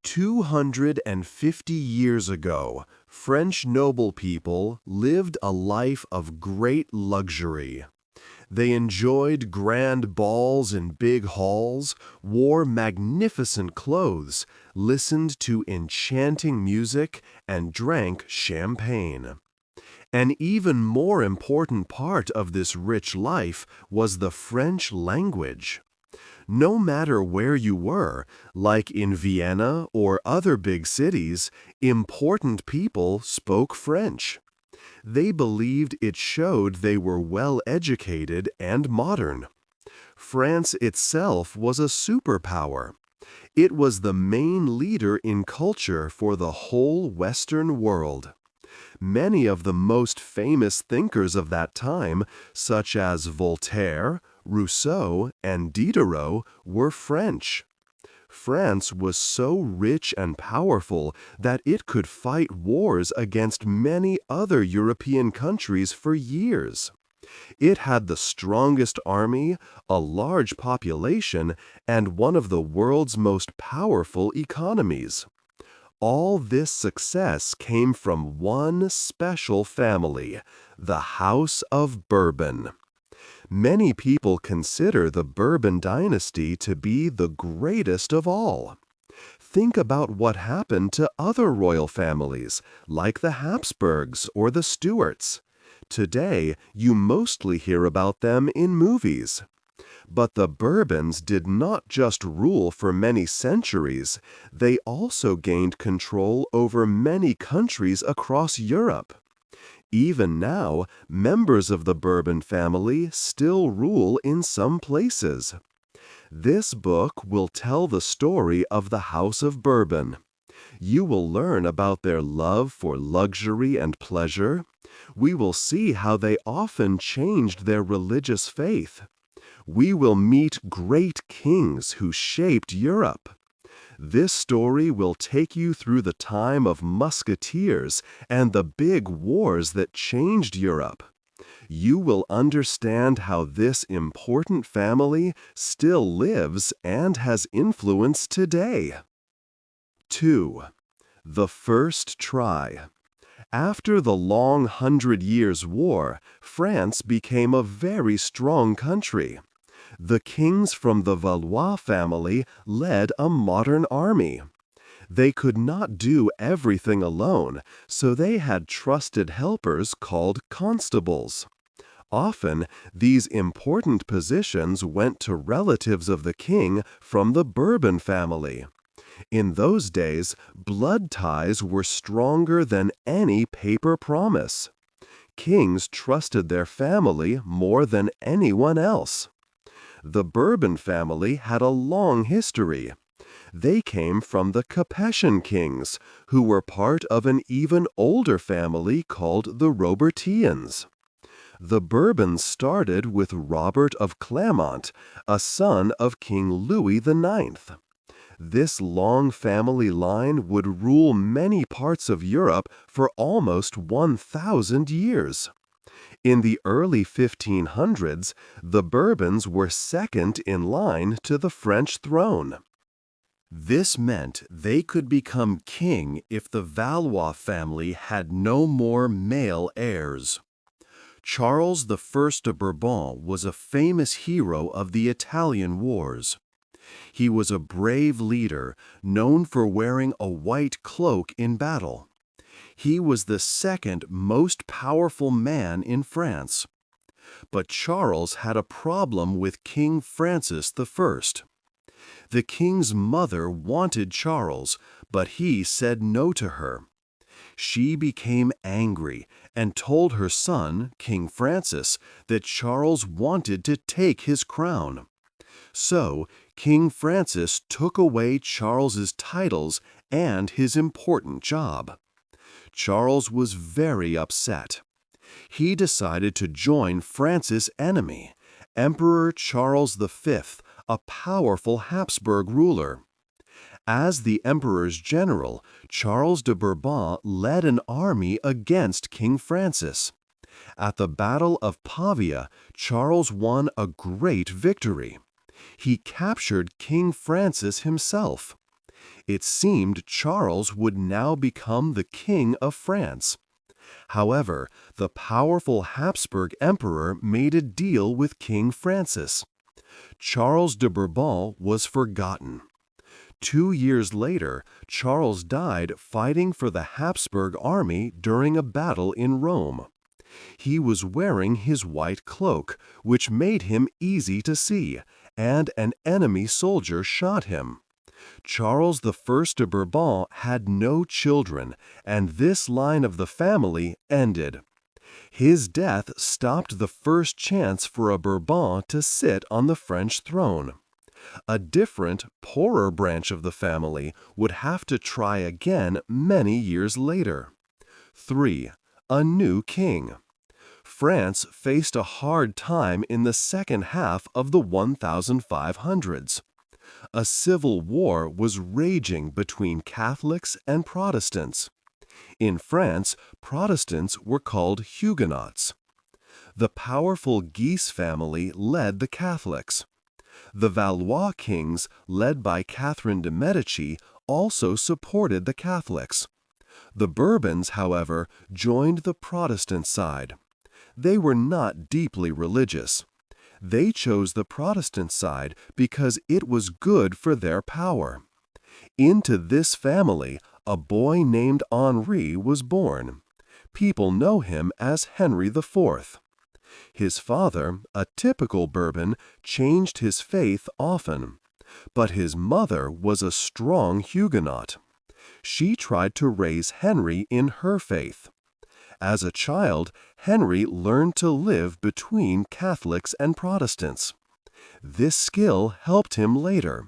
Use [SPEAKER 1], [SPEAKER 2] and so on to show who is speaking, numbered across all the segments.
[SPEAKER 1] 250 years ago, French noble people lived a life of great luxury. They enjoyed grand balls in big halls, wore magnificent clothes, listened to enchanting music, and drank champagne. An even more important part of this rich life was the French language. No matter where you were, like in Vienna or other big cities, important people spoke French. They believed it showed they were well educated and modern. France itself was a superpower. It was the main leader in culture for the whole Western world. Many of the most famous thinkers of that time, such as Voltaire, Rousseau, and Diderot, were French. France was so rich and powerful that it could fight wars against many other European countries for years. It had the strongest army, a large population, and one of the world's most powerful economies. All this success came from one special family, the House of Bourbon. Many people consider the Bourbon dynasty to be the greatest of all. Think about what happened to other royal families, like the Habsburgs or the Stuarts. Today, you mostly hear about them in movies. But the Bourbons did not just rule for many centuries, they also gained control over many countries across Europe. Even now, members of the Bourbon family still rule in some places. This book will tell the story of the House of Bourbon. You will learn about their love for luxury and pleasure. We will see how they often changed their religious faith. We will meet great kings who shaped Europe. This story will take you through the time of musketeers and the big wars that changed Europe. You will understand how this important family still lives and has influence today. 2. The First Try. After the long 100 Years' War, France became a very strong country. The kings from the Valois family led a modern army. They could not do everything alone, so they had trusted helpers called constables. Often, these important positions went to relatives of the king from the Bourbon family. In those days, blood ties were stronger than any paper promise. Kings trusted their family more than anyone else. The Bourbon family had a long history. They came from the Capetian kings, who were part of an even older family called the Robertians. The Bourbons started with Robert of Clermont, a son of King Louis IX. This long family line would rule many parts of Europe for almost 1,000 years. In the early 1500s, the Bourbons were second in line to the French throne. This meant they could become king if the Valois family had no more male heirs. Charles I de Bourbon was a famous hero of the Italian wars. He was a brave leader, known for wearing a white cloak in battle. He was the second most powerful man in France. But Charles had a problem with King Francis I. The king's mother wanted Charles, but he said no to her. She became angry and told her son, King Francis, that Charles wanted to take his crown. So, King Francis took away Charles's titles and his important job. Charles was very upset. He decided to join Francis' enemy, Emperor Charles V, a powerful Habsburg ruler. As the emperor's general, Charles de Bourbon led an army against King Francis. At the Battle of Pavia, Charles won a great victory. He captured King Francis himself. It seemed Charles would now become the King of France. However, the powerful Habsburg emperor made a deal with King Francis. Charles de Bourbon was forgotten. 2 years later, Charles died fighting for the Habsburg army during a battle in Rome. He was wearing his white cloak, which made him easy to see, and an enemy soldier shot him. Charles I de Bourbon had no children, and this line of the family ended. His death stopped the first chance for a Bourbon to sit on the French throne. A different, poorer branch of the family would have to try again many years later. 3. A new king. France faced a hard time in the second half of the 1500s. A civil war was raging between Catholics and Protestants. In France, Protestants were called Huguenots. The powerful Guise family led the Catholics. The Valois kings, led by Catherine de' Medici, also supported the Catholics. The Bourbons, however, joined the Protestant side. They were not deeply religious. They chose the Protestant side because it was good for their power. Into this family, a boy named Henri was born. People know him as Henry IV. His father, a typical Bourbon, changed his faith often. But his mother was a strong Huguenot. She tried to raise Henry in her faith. As a child, Henry learned to live between Catholics and Protestants. This skill helped him later.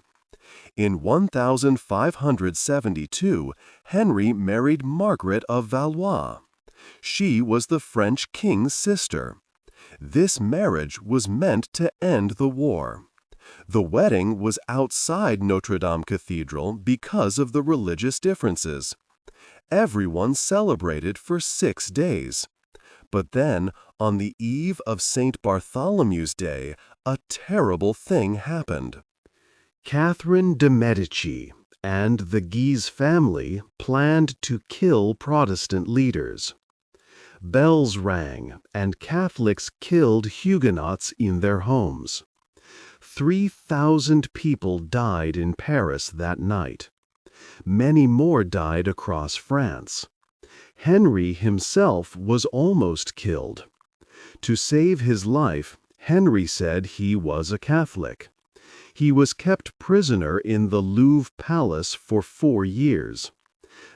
[SPEAKER 1] In 1572, Henry married Margaret of Valois. She was the French king's sister. This marriage was meant to end the war. The wedding was outside Notre Dame Cathedral because of the religious differences. Everyone celebrated for 6 days. But then, on the eve of St. Bartholomew's Day, a terrible thing happened. Catherine de' Medici and the Guise family planned to kill Protestant leaders. Bells rang, and Catholics killed Huguenots in their homes. 3,000 people died in Paris that night. Many more died across France. Henry himself was almost killed. To save his life, Henry said he was a Catholic. He was kept prisoner in the Louvre Palace for 4 years.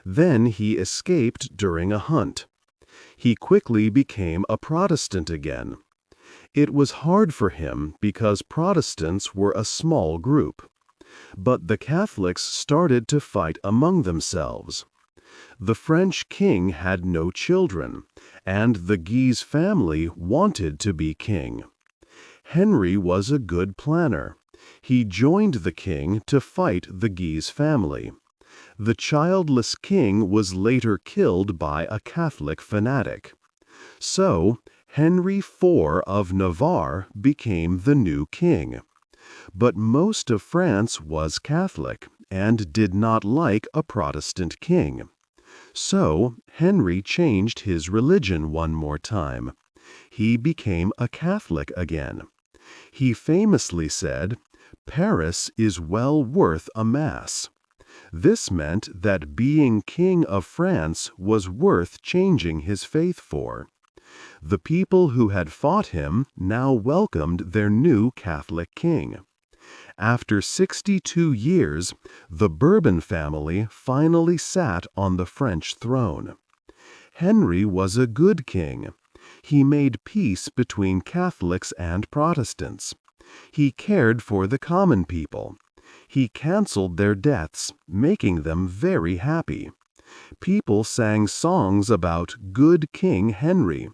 [SPEAKER 1] Then he escaped during a hunt. He quickly became a Protestant again. It was hard for him because Protestants were a small group. But the Catholics started to fight among themselves. The French king had no children, and the Guise family wanted to be king. Henry was a good planner. He joined the king to fight the Guise family. The childless king was later killed by a Catholic fanatic. So, Henry IV of Navarre became the new king. But most of France was Catholic and did not like a Protestant king. So, Henry changed his religion one more time. He became a Catholic again. He famously said, "Paris is well worth a Mass." This meant that being King of France was worth changing his faith for. The people who had fought him now welcomed their new Catholic king. After 62 years, the Bourbon family finally sat on the French throne. Henry was a good king. He made peace between Catholics and Protestants. He cared for the common people. He canceled their debts, making them very happy. People sang songs about good King Henry.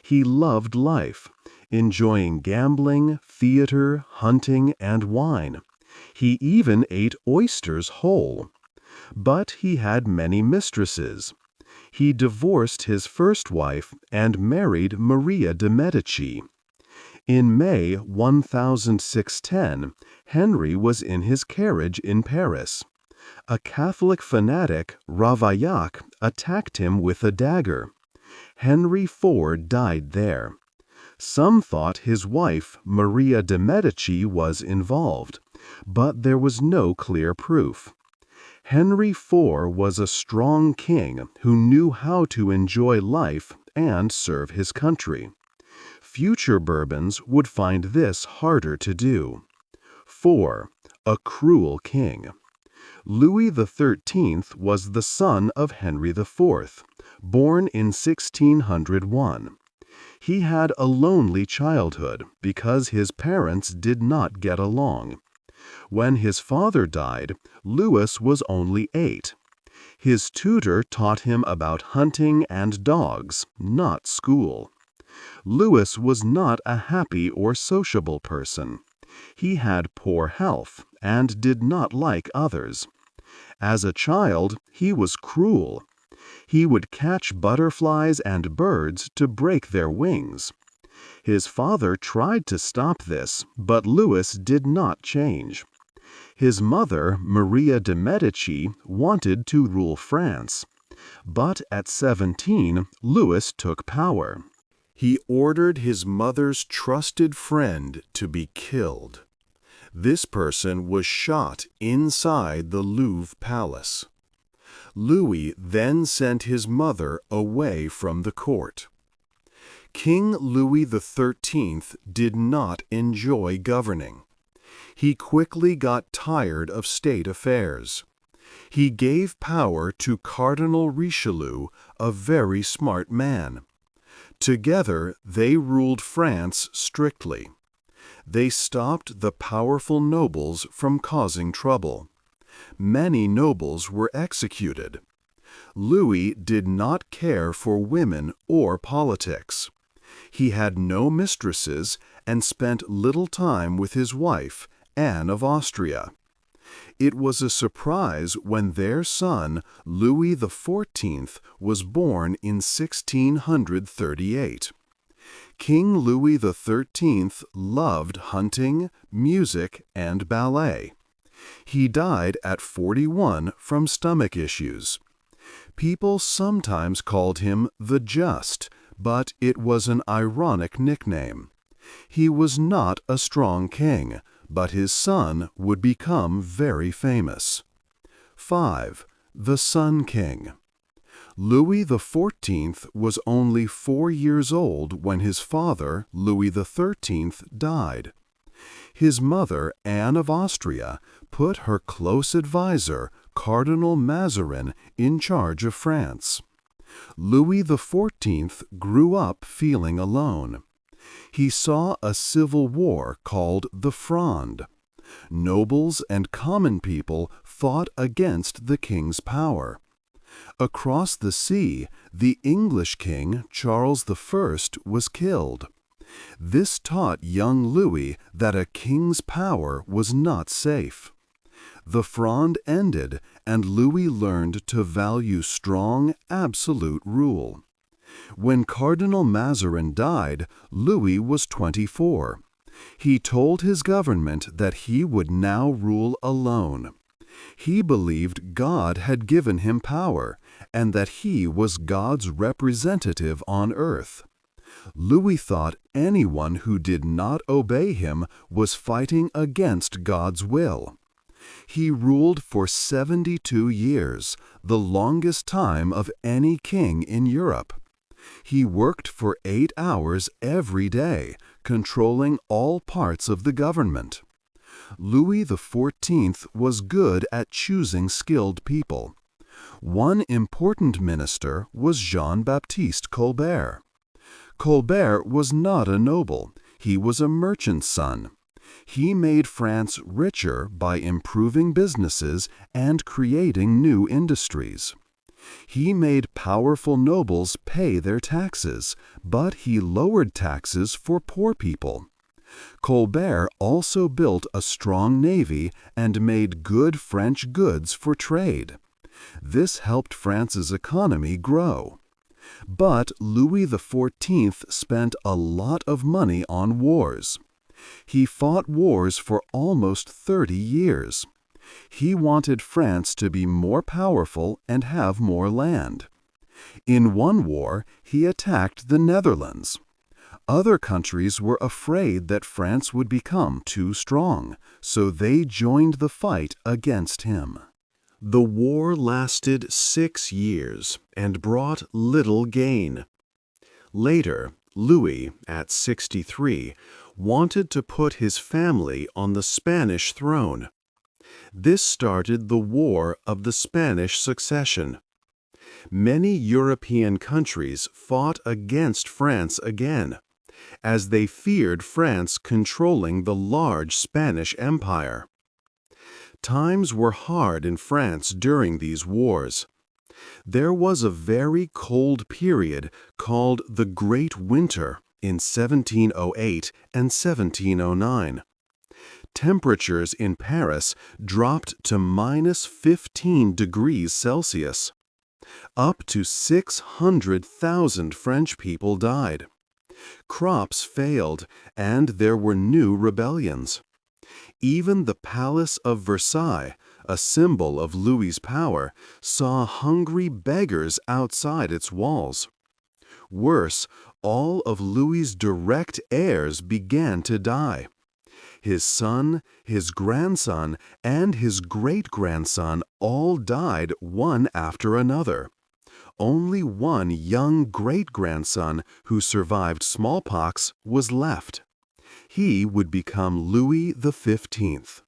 [SPEAKER 1] He loved life, enjoying gambling, theater, hunting, and wine. He even ate oysters whole. But he had many mistresses. He divorced his first wife and married Maria de' Medici. In May 1610, Henry was in his carriage in Paris. A Catholic fanatic, Ravaillac, attacked him with a dagger. Henry IV died there. Some thought his wife, Maria de' Medici, was involved, but there was no clear proof. Henry IV was a strong king who knew how to enjoy life and serve his country. Future Bourbons would find this harder to do. 4. A cruel king. Louis XIII was the son of Henry IV, born in 1601. He had a lonely childhood because his parents did not get along. When his father died, Louis was only 8. His tutor taught him about hunting and dogs, not school. Louis was not a happy or sociable person. He had poor health and did not like others. As a child, he was cruel. He would catch butterflies and birds to break their wings. His father tried to stop this, but Louis did not change. His mother, Maria de' Medici, wanted to rule France. But at 17, Louis took power. He ordered his mother's trusted friend to be killed. This person was shot inside the Louvre Palace. Louis then sent his mother away from the court. King Louis XIII did not enjoy governing. He quickly got tired of state affairs. He gave power to Cardinal Richelieu, a very smart man. Together, they ruled France strictly. They stopped the powerful nobles from causing trouble. Many nobles were executed. Louis did not care for women or politics. He had no mistresses and spent little time with his wife, Anne of Austria. It was a surprise when their son, Louis XIV, was born in 1638. King Louis XIII loved hunting, music, and ballet. He died at 41 from stomach issues. People sometimes called him the Just, but it was an ironic nickname. He was not a strong king, but his son would become very famous. 5. The Sun King. Louis XIV was only 4 years old when his father, Louis XIII, died. His mother, Anne of Austria, put her close advisor, Cardinal Mazarin, in charge of France. Louis XIV grew up feeling alone. He saw a civil war called the Fronde. Nobles and common people fought against the king's power. Across the sea, the English king, Charles I, was killed. This taught young Louis that a king's power was not safe. The Fronde ended, and Louis learned to value strong, absolute rule. When Cardinal Mazarin died, Louis was 24. He told his government that he would now rule alone. He believed God had given him power, and that he was God's representative on earth. Louis thought anyone who did not obey him was fighting against God's will. He ruled for 72 years, the longest time of any king in Europe. He worked for 8 hours every day, controlling all parts of the government. Louis XIV was good at choosing skilled people. One important minister was Jean-Baptiste Colbert. Colbert was not a noble, he was a merchant's son. He made France richer by improving businesses and creating new industries. He made powerful nobles pay their taxes, but he lowered taxes for poor people. Colbert also built a strong navy and made good French goods for trade. This helped France's economy grow. But Louis XIV spent a lot of money on wars. He fought wars for almost 30 years.
[SPEAKER 2] He wanted France to be more powerful and have more land. In one war, he attacked the Netherlands. Other countries were afraid that France would become too strong, so they joined the fight against him.
[SPEAKER 1] The war lasted 6 years and brought little gain. Later, Louis, at 63, wanted to put his family on the Spanish throne. This started the War of the Spanish Succession. Many European countries fought against France again, as they feared France controlling the large Spanish Empire. Times were hard in France during these wars. There was a very cold period called the Great Winter in 1708 and 1709. Temperatures in Paris dropped to -15 degrees Celsius. Up to 600,000 French people died. Crops failed, and there were new rebellions. Even the Palace of Versailles, a symbol of Louis's power, saw hungry beggars outside its walls. Worse, all of Louis's direct heirs began to die. His son, his grandson, and his great-grandson all died one after another. Only one young great-grandson who survived smallpox was left. He would become Louis XV.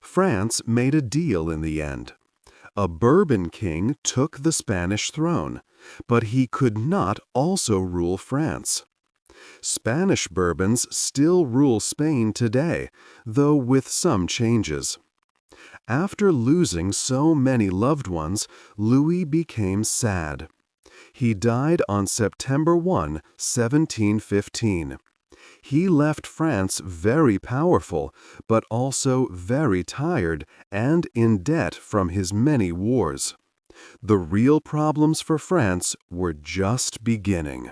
[SPEAKER 1] France made a deal in the end. A Bourbon king took the Spanish throne, but he could not also rule France. Spanish Bourbons still rule Spain today, though with some changes. After losing so many loved ones, Louis became sad. He died on September 1, 1715. He left France very powerful, but also very tired and in debt from his many wars. The real problems for France were just beginning.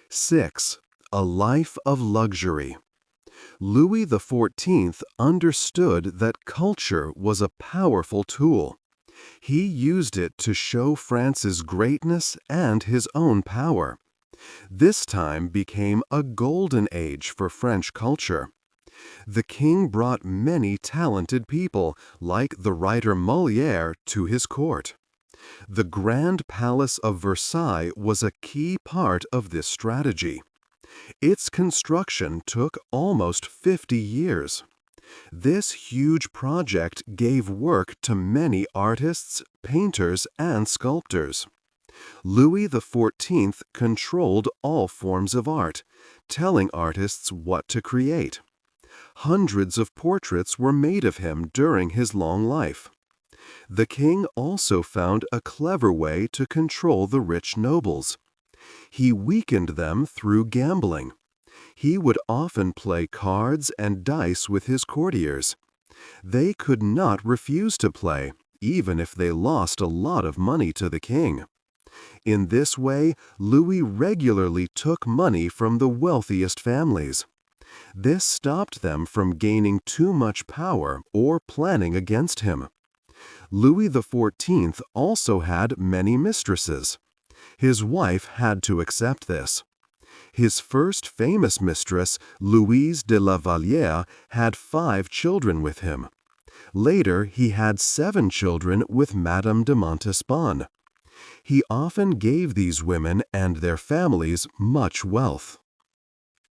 [SPEAKER 1] 6. A life of luxury. Louis XIV understood that culture was a powerful tool. He used it to show France's greatness and his own power. This time became a golden age for French culture. The king brought many talented people, like the writer Molière, to his court. The Grand Palace of Versailles was a key part of this strategy. Its construction took almost 50 years. This huge project gave work to many artists, painters, and sculptors. Louis XIV controlled all forms of art, telling artists what to create. Hundreds of portraits were made of him during his long life. The king also found a clever way to control the rich nobles. He weakened them through gambling. He would often play cards and dice with his courtiers. They could not refuse to play, even if they lost a lot of money to the king. In this way, Louis regularly took money from the wealthiest families. This stopped them from gaining too much power or planning against him. Louis XIV also had many mistresses. His wife had to accept this. His first famous mistress, Louise de la Vallière, had 5 children with him. Later, he had 7 children with Madame de Montespan. He often gave these women and their families much wealth.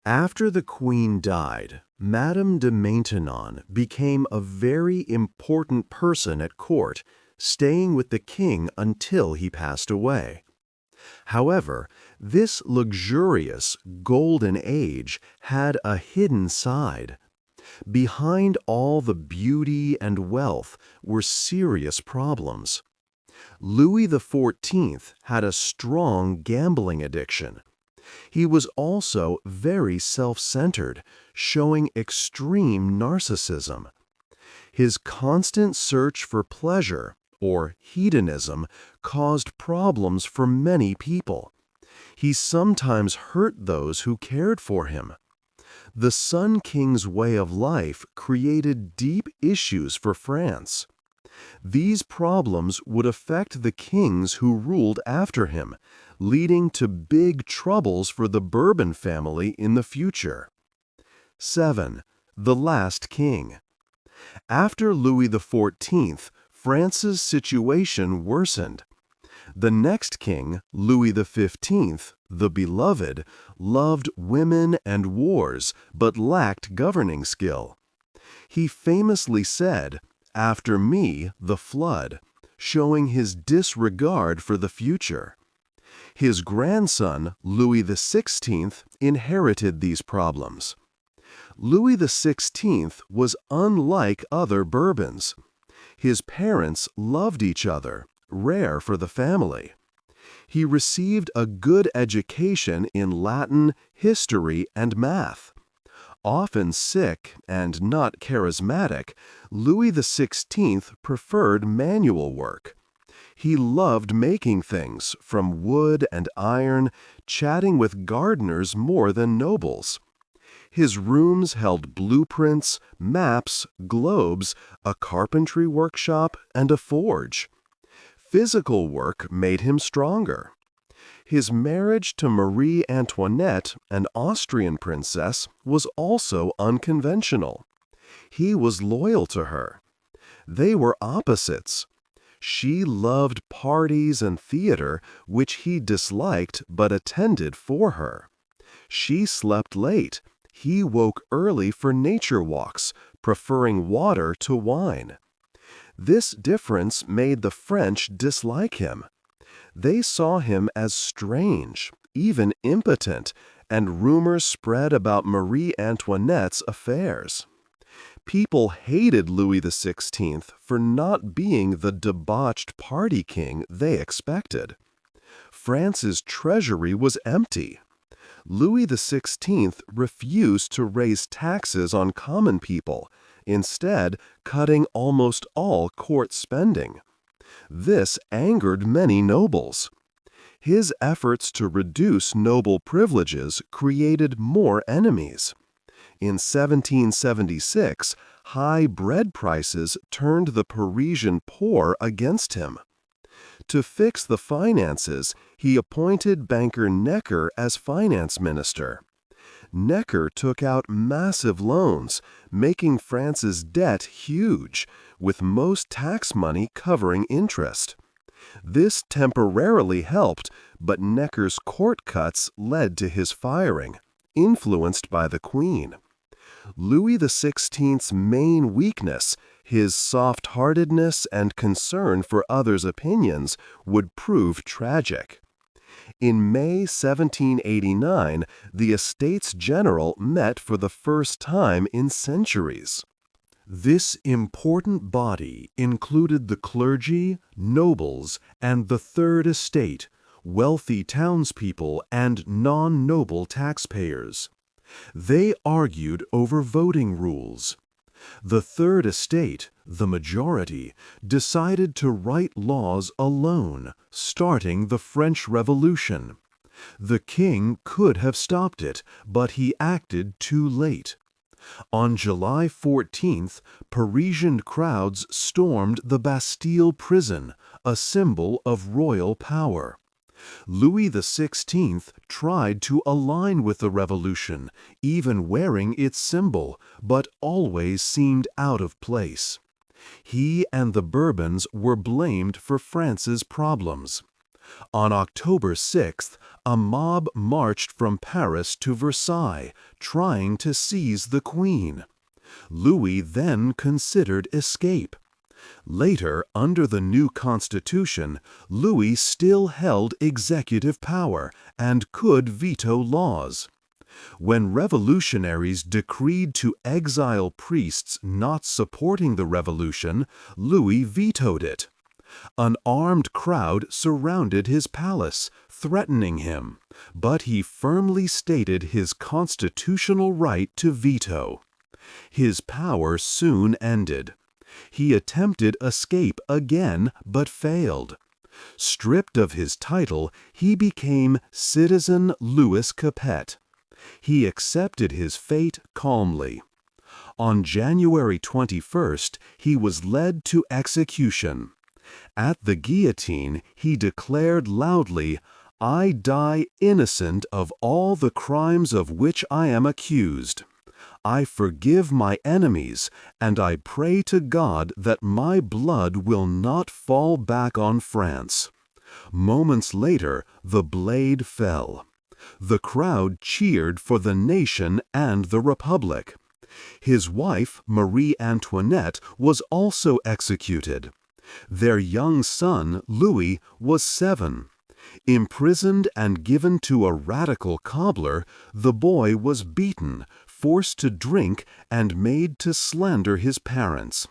[SPEAKER 1] After the queen died, Madame de Maintenon became a very important person at court, staying with the king until he passed away. However, this luxurious golden age had a hidden side. Behind all the beauty and wealth were serious problems. Louis XIV had a strong gambling addiction. He was also very self-centered, showing extreme narcissism. His constant search for pleasure, or hedonism, caused problems for many people. He sometimes hurt those who cared for him. The Sun King's way of life created deep issues for France. These problems would affect the kings who ruled after him, leading to big troubles for the Bourbon family in the future. 7. The Last King. After Louis XIV, France's situation worsened. The next king, Louis XV, the Beloved, loved women and wars but lacked governing skill. He famously said, "After me, the flood," showing his disregard for the future. His grandson, Louis XVI, inherited these problems. Louis XVI was unlike other Bourbons. His parents loved each other, rare for the family. He received a good education in Latin, history, and math. Often sick and not charismatic, Louis XVI preferred manual work. He loved making things from wood and iron, chatting with gardeners more than nobles. His rooms held blueprints, maps, globes, a carpentry workshop, and a forge. Physical work made him stronger. His marriage to Marie Antoinette, an Austrian princess, was also unconventional. He was loyal to her. They were opposites. She loved parties and theater, which he disliked but attended for her. She slept late. He woke early for nature walks, preferring water to wine. This difference made the French dislike him. They saw him as strange, even impotent, and rumors spread about Marie Antoinette's affairs. People hated Louis XVI for not being the debauched party king they expected. France's treasury was empty. Louis XVI refused to raise taxes on common people, instead cutting almost all court spending. This angered many nobles. His efforts to reduce noble privileges created more enemies. In 1776, high bread prices turned the Parisian poor against him. To fix the finances, he appointed banker Necker as finance minister. Necker took out massive loans, making France's debt huge, with most tax money covering interest. This temporarily helped, but Necker's court cuts led to his firing, influenced by the Queen. Louis XVI's main weakness, his soft-heartedness and concern for others' opinions, would prove tragic. In May 1789, the Estates General met for the first time in centuries. This important body included the clergy, nobles, and the Third Estate, wealthy townspeople, and non-noble taxpayers. They argued over voting rules. The Third Estate, the majority, decided to write laws alone, starting the French Revolution. The king could have stopped it, but he acted too late. On July 14th, Parisian crowds stormed the Bastille prison, a symbol of royal power. Louis XVI tried to align with the revolution, even wearing its symbol, but always seemed out of place. He and the Bourbons were blamed for France's problems. On October 6th, a mob marched from Paris to Versailles, trying to seize the Queen. Louis then considered escape. Later, under the new constitution, Louis still held executive power and could veto laws. When revolutionaries decreed to exile priests not supporting the revolution, Louis vetoed it. An armed crowd surrounded his palace, threatening him, but he firmly stated his constitutional right to veto. His power soon ended. He attempted escape again, but failed. Stripped of his title, he became Citizen Louis Capet.
[SPEAKER 2] He accepted his fate calmly. On January 21st, he was led to execution. At the guillotine, he declared loudly, "I die innocent of all the crimes of which I am accused. I forgive my enemies, and I pray to God that my blood will not fall back on France." Moments later, the blade fell. The crowd cheered for the nation and the Republic. His wife, Marie Antoinette, was also executed. Their young son, Louis, was 7. Imprisoned and given to a radical cobbler, the boy was beaten, forced to drink, and made to slander his parents.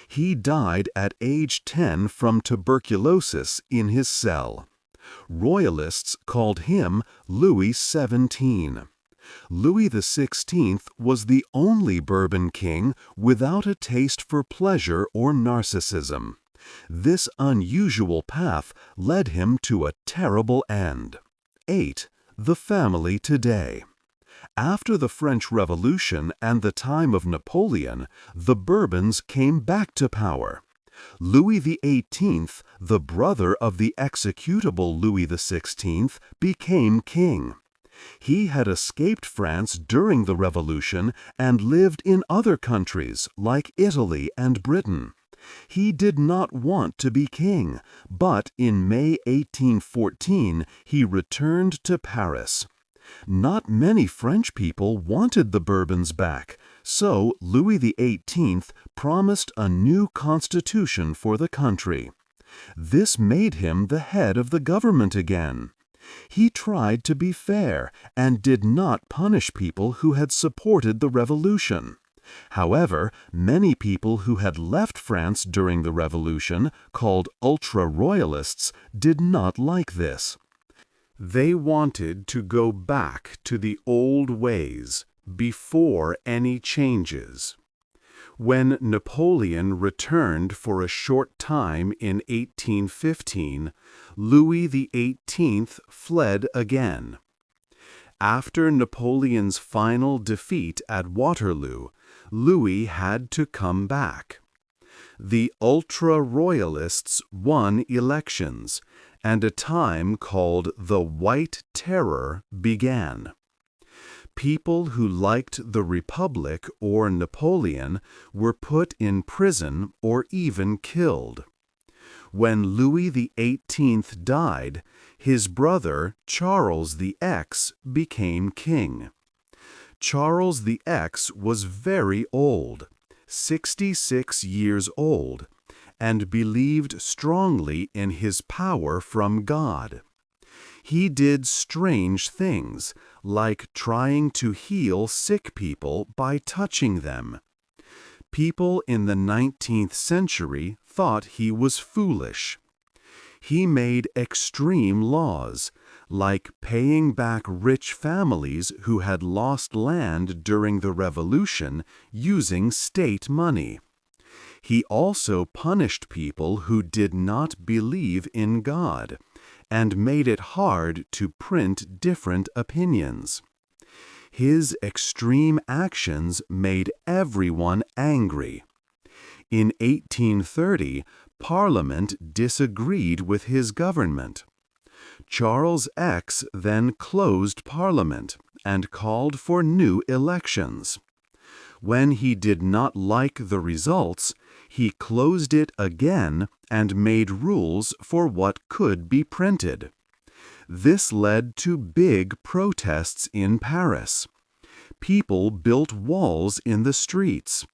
[SPEAKER 2] He died at age 10 from tuberculosis in his cell. Royalists called him Louis XVII. Louis XVI was the only Bourbon king without a taste for pleasure or narcissism. This unusual path led him to a terrible end. 8. The family today. After the French Revolution and the time of Napoleon, the Bourbons came back to power. Louis XVIII, the brother of the executable Louis XVI, became king. He had escaped France during the Revolution and lived in other countries like Italy and Britain. He did not want to be king, but in May 1814 he returned to Paris. Not many French people wanted the Bourbons back, so Louis XVIII promised a new constitution for the country. This made him the head of the government again. He tried to be fair and did not punish people who had supported the revolution. However, many people who had left France during the revolution, called ultra-royalists, did not like this. They wanted to go back to the old ways before any changes. When Napoleon returned for a short time in 1815, Louis XVIII fled again. After Napoleon's final defeat at Waterloo, Louis had to come back. The ultra-royalists won elections, and a time called the White Terror began. People who liked the Republic or Napoleon were put in prison or even killed. When Louis XVIII died, his brother Charles X became king. Charles X was very old, 66 years old, and believed strongly in his power from God. He did strange things, like trying to heal sick people by touching them. People in the 19th century thought he was foolish. He made extreme laws, like paying back rich families who had lost land during the Revolution using state money. He also punished people who did not believe in God, and made it hard to print different opinions. His extreme actions made everyone angry. In 1830, Parliament disagreed with his government. Charles X then closed Parliament and called for new elections. When he did not like the results, he closed it again and made rules for what could be printed. This led to big protests in Paris. People built walls in the streets.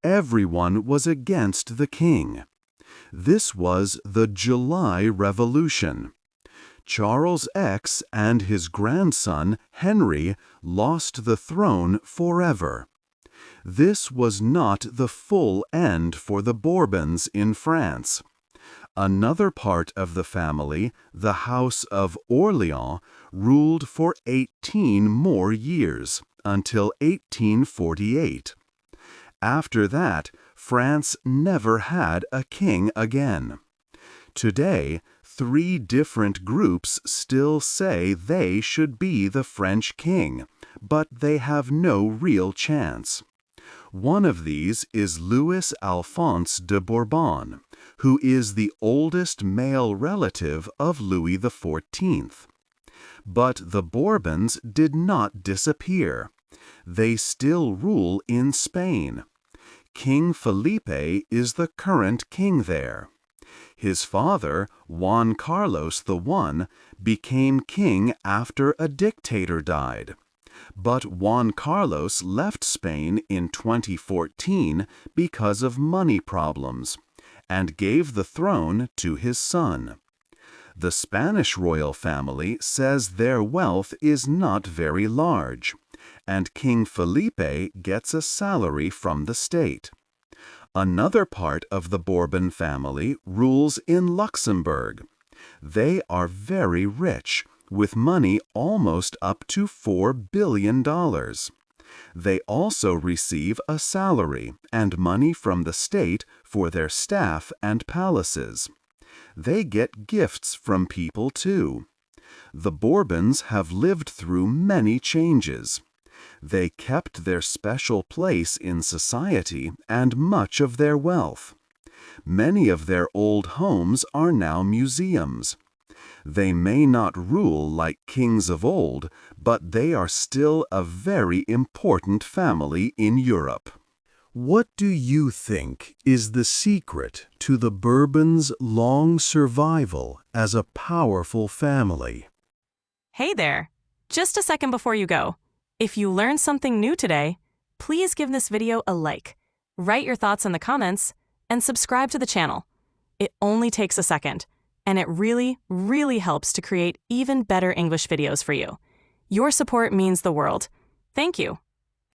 [SPEAKER 2] Everyone was against the king. This was the July Revolution. Charles X and his grandson, Henry, lost the throne forever. This was not the full end for the Bourbons in France. Another part of the family, the House of Orléans, ruled for 18 more years, until 1848. After that, France never had a king again. Today, 3 different groups still say they should be the French king, but they have no real chance. One of these is Louis Alphonse de Bourbon, who is the oldest male relative of Louis XIV. But the Bourbons did not disappear. They still rule in Spain. King Felipe is the current king there. His father, Juan Carlos I, became king after a dictator died. But Juan Carlos left Spain in 2014 because of money problems, and gave the throne to his son. The Spanish royal family says their wealth is not very large, and King Felipe gets a salary from the state. Another part of the Bourbon family rules in Luxembourg. They are very rich, with money almost up to $4 billion. They also receive a salary and money from the state for their staff and palaces. They get gifts from people too. The Bourbons have lived through many changes. They kept their special place in society and much of their wealth. Many of their old homes are now museums. They may not rule like kings of old, but they are still a very important family in Europe.
[SPEAKER 1] What do you think is the secret to the Bourbons' long survival as a powerful family?
[SPEAKER 3] Hey there! Just a second before you go. If you learned something new today, please give this video a like, write your thoughts in the comments, and subscribe to the channel. It only takes a second, and it really, really helps to create even better English videos for you. Your support means the world. Thank you.